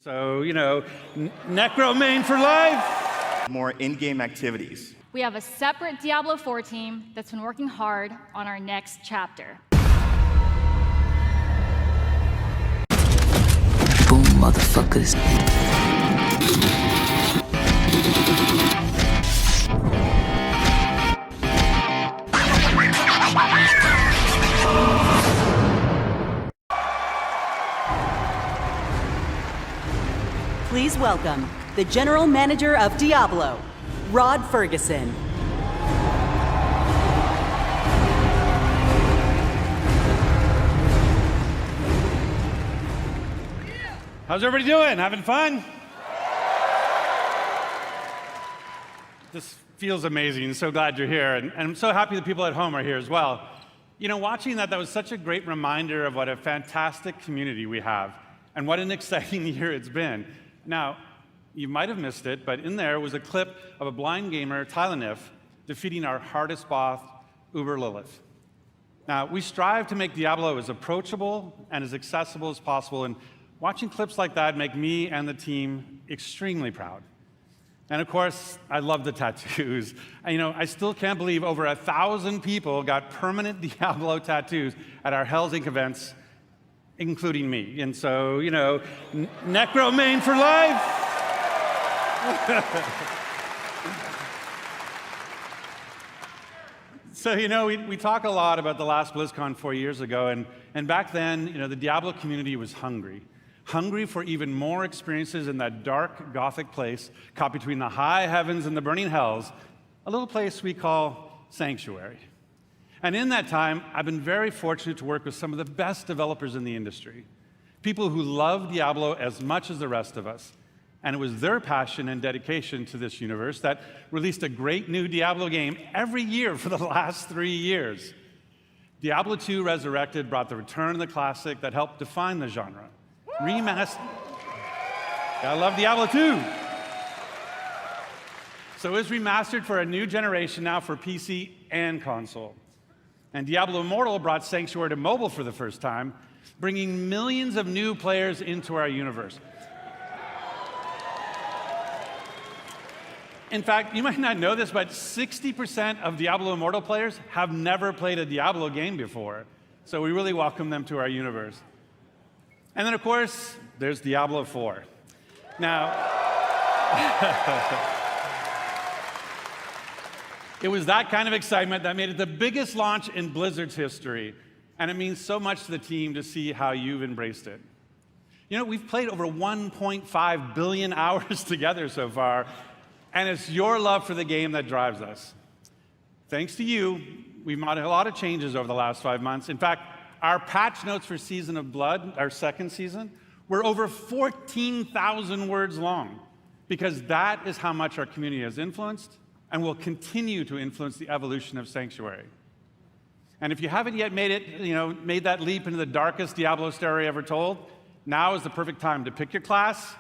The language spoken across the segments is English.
So, Necromain for life. More in-game activities. We have a separate Diablo 4 team that's been working hard on our next chapter. Boom, motherfuckers. Please welcome the General Manager of Diablo, Rod Fergusson. How's everybody doing? Having fun? This feels amazing. So glad you're here. And I'm so happy the people at home are here as well. Watching that was such a great reminder of what a fantastic community we have and what an exciting year it's been. Now, you might have missed it, but in there was a clip of a blind gamer, Tylanif, defeating our hardest boss, Uber Lilith. Now, we strive to make Diablo as approachable and as accessible as possible, and watching clips like that make me and the team extremely proud. And of course, I love the tattoos. I still can't believe over 1,000 people got permanent Diablo tattoos at our Hell's Inc. events, including me. And so, Necromain for life. So, we talk a lot about the last BlizzCon 4 years ago, and back then, the Diablo community was hungry for even more experiences in that dark, gothic place caught between the high heavens and the burning hells, a little place we call Sanctuary. And in that time, I've been very fortunate to work with some of the best developers in the industry, people who love Diablo as much as the rest of us. And it was their passion and dedication to this universe that released a great new Diablo game every year for the last 3 years. Diablo 2 Resurrected brought the return of the classic that helped define the genre. Remastered. I love Diablo 2. So it was remastered for a new generation now for PC and console. And Diablo Immortal brought Sanctuary to mobile for the first time, bringing millions of new players into our universe. In fact, you might not know this, but 60% of Diablo Immortal players have never played a Diablo game before. So we really welcome them to our universe. And then, of course, there's Diablo 4. Now, it was that kind of excitement that made it the biggest launch in Blizzard's history. And it means so much to the team to see how you've embraced it. We've played over 1.5 billion hours together so far, and it's your love for the game that drives us. Thanks to you, we've made a lot of changes over the last 5 months. In fact, our patch notes for Season of Blood, our second season, were over 14,000 words long, because that is how much our community has influenced and will continue to influence the evolution of Sanctuary. And if you haven't yet made that leap into the darkest Diablo story ever told, now is the perfect time to pick your class,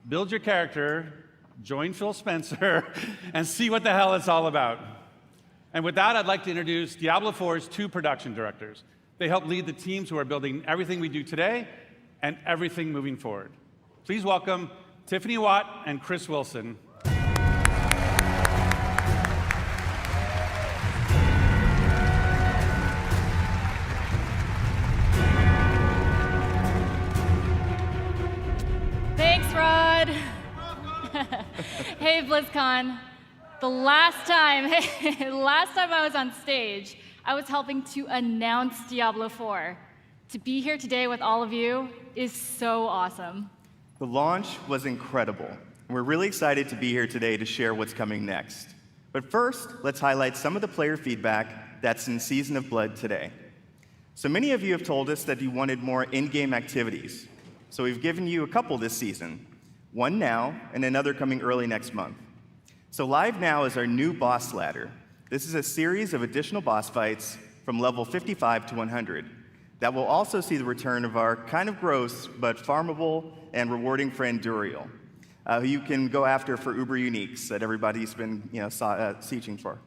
build your character, join Phil Spencer, and see what the hell it's all about. And with that, I'd like to introduce Diablo 4's 2 production directors. They help lead the teams who are building everything we do today and everything moving forward. Please welcome Tiffany Watt and Chris Wilson. Thanks, Rod. Hey, BlizzCon. The last time I was on stage, I was helping to announce Diablo 4. To be here today with all of you is so awesome. The launch was incredible. We're really excited to be here today to share what's coming next. But first, let's highlight some of the player feedback that's in Season of Blood today. So many of you have told us that you wanted more in-game activities. So we've given you a couple this season, one now and another coming early next month. So live now is our new boss ladder. This is a series of additional boss fights from level 55 to 100 that will also see the return of our kind of gross but farmable and rewarding friend Duriel, who you can go after for Uber Uniques that everybody's been sieging for.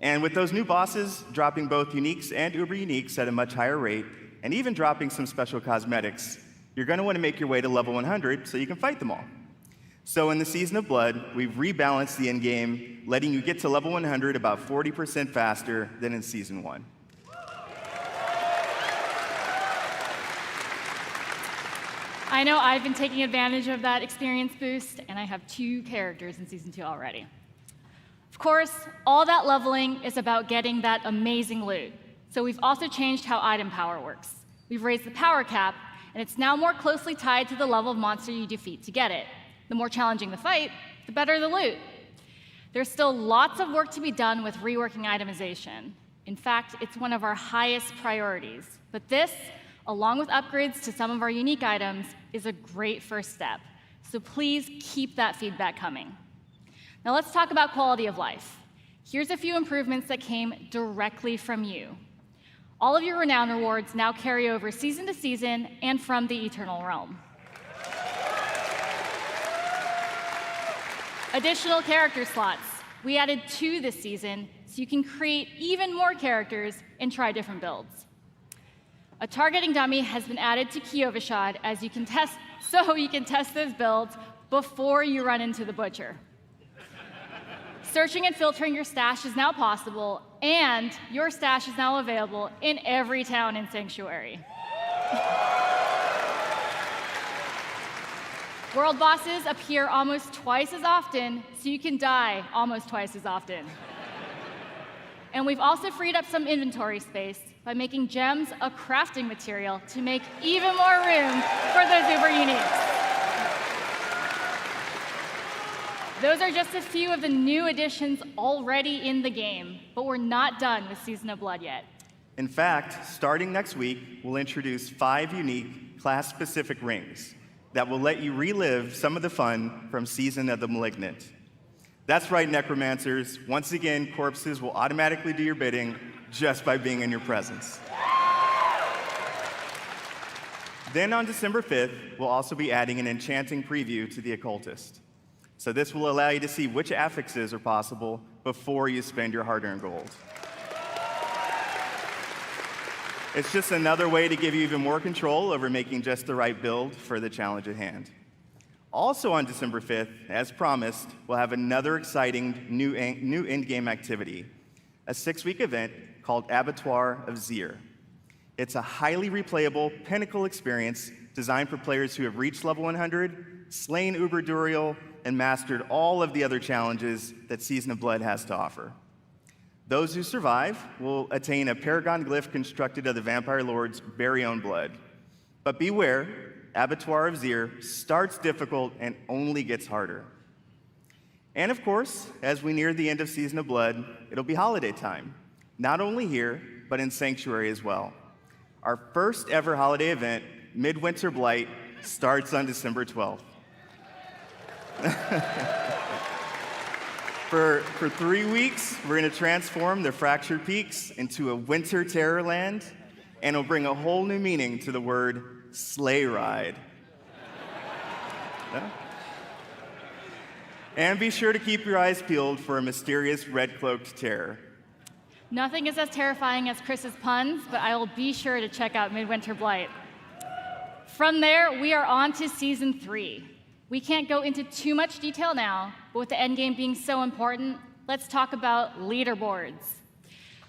And with those new bosses dropping both Uniques and Uber Uniques at a much higher rate, and even dropping some special cosmetics, you're going to want to make your way to level 100 so you can fight them all. So in the Season of Blood, we've rebalanced the end game, letting you get to level 100 about 40% faster than in Season 1. I know I've been taking advantage of that experience boost, and I have 2 characters in Season 2 already. Of course, all that leveling is about getting that amazing loot. So we've also changed how item power works. We've raised the power cap, and it's now more closely tied to the level of monster you defeat to get it. The more challenging the fight, the better the loot. There's still lots of work to be done with reworking itemization. In fact, it's one of our highest priorities. But this, along with upgrades to some of our unique items, is a great first step. So please keep that feedback coming. Now let's talk about quality of life. Here's a few improvements that came directly from you. All of your renown rewards now carry over season to season and from the Eternal Realm. Additional character slots. We added 2 this season, so you can create even more characters and try different builds. A targeting dummy has been added to Kiovishad as you can test those builds before you run into the butcher. Searching and filtering your stash is now possible, and your stash is now available in every town in Sanctuary. World bosses appear almost twice as often, so you can die almost twice as often. And we've also freed up some inventory space by making gems a crafting material to make even more room for those uber uniques. Those are just a few of the new additions already in the game, but we're not done with Season of Blood yet. In fact, starting next week, we'll introduce 5 unique class-specific rings that will let you relive some of the fun from Season of the Malignant. That's right, Necromancers. Once again, corpses will automatically do your bidding just by being in your presence. Then on December 5th, we'll also be adding an enchanting preview to the Occultist. So this will allow you to see which affixes are possible before you spend your hard-earned gold. It's just another way to give you even more control over making just the right build for the challenge at hand. Also on December 5th, as promised, we'll have another exciting new endgame activity, a 6-week event called Abattoir of Zir. It's a highly replayable pinnacle experience designed for players who have reached level 100, slain Uber Duriel, and mastered all of the other challenges that Season of Blood has to offer. Those who survive will attain a paragon glyph constructed of the Vampire Lord's very own blood. But beware, Abattoir of Zir starts difficult and only gets harder. And of course, as we near the end of Season of Blood, it'll be holiday time, not only here, but in Sanctuary as well. Our first ever holiday event, Midwinter Blight, starts on December 12th. For 3 weeks, we're going to transform the Fractured Peaks into a winter terror land, and it'll bring a whole new meaning to the word sleigh ride. Yeah? And be sure to keep your eyes peeled for a mysterious red-cloaked terror. Nothing is as terrifying as Chris's puns, but I will be sure to check out Midwinter Blight. From there, we are on to Season 3. We can't go into too much detail now, but with the endgame being so important, let's talk about leaderboards.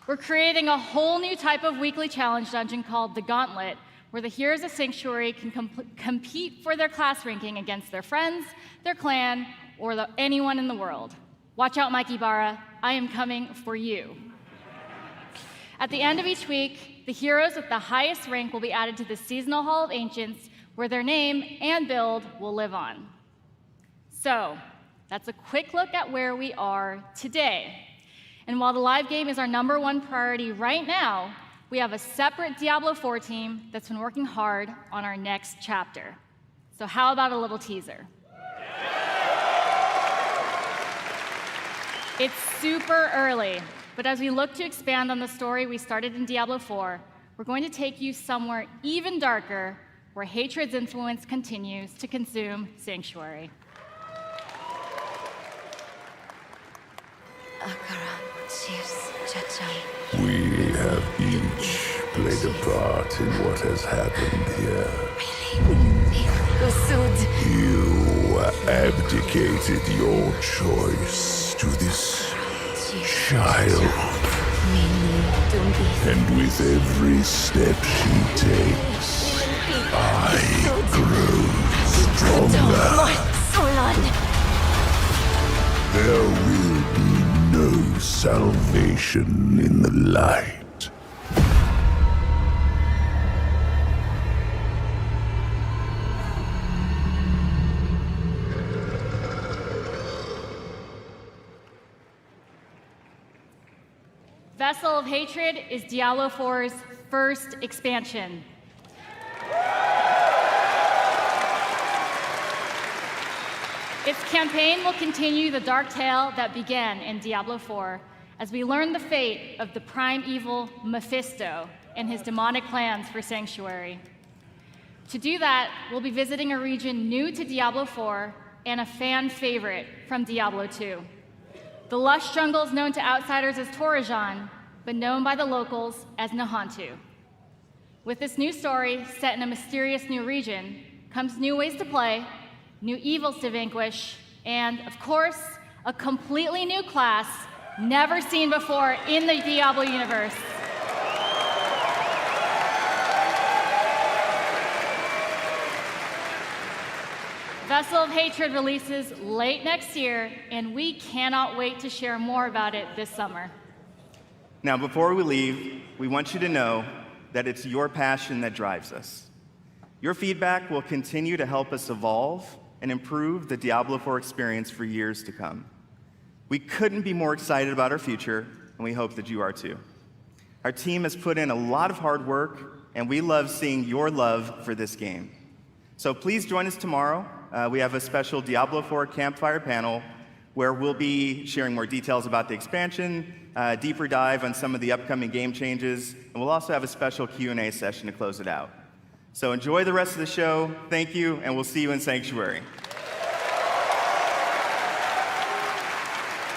We're creating a whole new type of weekly challenge dungeon called the Gauntlet, where the heroes of Sanctuary can compete for their class ranking against their friends, their clan, or anyone in the world. Watch out, Mike Ibarra, I am coming for you. At the end of each week, the heroes with the highest rank will be added to the Seasonal Hall of Ancients, where their name and build will live on. So, that's a quick look at where we are today. And while the live game is our #1 priority right now, we have a separate Diablo 4 team that's been working hard on our next chapter. So how about a little teaser? It's super early, but as we look to expand on the story we started in Diablo 4, we're going to take you somewhere even darker, where hatred's influence continues to consume Sanctuary. We have each played a part in what has happened here. You abdicated your choice to this child. And with every step she takes, I grow stronger. There will be no salvation in the light. Vessel of Hatred is Diablo 4's first expansion. Its campaign will continue the dark tale that began in Diablo 4 as we learn the fate of the prime evil Mephisto and his demonic plans for Sanctuary. To do that, we'll be visiting a region new to Diablo 4 and a fan favorite from Diablo 2. The lush jungles known to outsiders as Torajan, but known by the locals as Nahantu. With this new story set in a mysterious new region comes new ways to play, new evils to vanquish, and, of course, a completely new class never seen before in the Diablo universe. Vessel of Hatred releases late next year, and we cannot wait to share more about it this summer. Now, before we leave, we want you to know that it's your passion that drives us. Your feedback will continue to help us evolve and improve the Diablo 4 experience for years to come. We couldn't be more excited about our future, and we hope that you are too. Our team has put in a lot of hard work, and we love seeing your love for this game. So please join us tomorrow. We have a special Diablo 4 campfire panel where we'll be sharing more details about the expansion, a deeper dive on some of the upcoming game changes, and we'll also have a special Q&A session to close it out. So enjoy the rest of the show. Thank you, and we'll see you in Sanctuary.